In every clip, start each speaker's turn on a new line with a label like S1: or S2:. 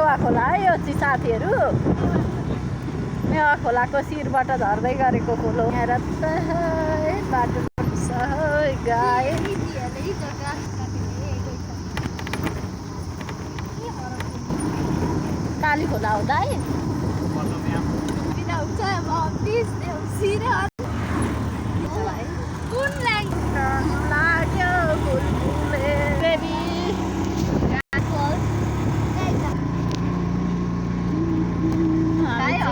S1: मेवा खोला है यो चाहिँ साथीहरू। मेवा खोलाको शिरबाट झर्दै गरेको खोलो। यहाँ रत्त बाटो गाए काली खोला हो दाइ। लाग्यो बुलबुले बेबी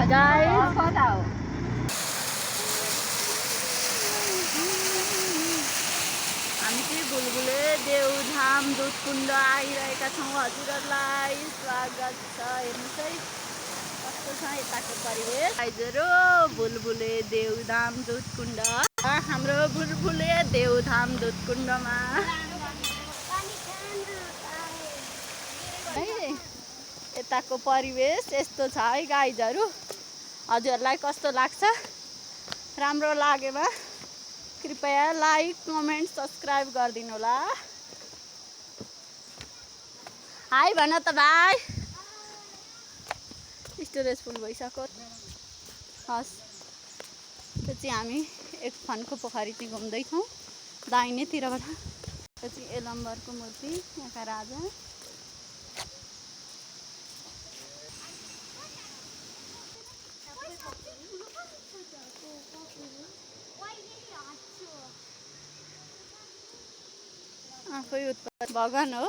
S1: गाई हामी चाहिँ बुलबुले देउधाम दुधकुण्ड आइरहेका छौँ। हजुरहरूलाई स्वागत छ। हेर्नुहोस् है कस्तो छ यताको परिवेश। आइजरो बुलबुले देउधाम दुधकुण्ड। हाम्रो बुलबुले देउधाम दुधकुण्डमा यताको परिवेश यस्तो छ है गाइजहरू। हजुरहरूलाई कस्तो लाग्छ? राम्रो लागेमा कृपया लाइक कमेन्ट सब्सक्राइब गरिदिनु होला। हाई भन त भाइ। स्टोरेज फुल भइसक्यो। हस् त्यो चाहिँ हामी एक फनको पोखरी चाहिँ घुम्दैछौँ दाहिनेतिरबाट। त्यो चाहिँ एलम्बरको मूर्ति यहाँका राजा। आफै उत्पन्न भगवान हो।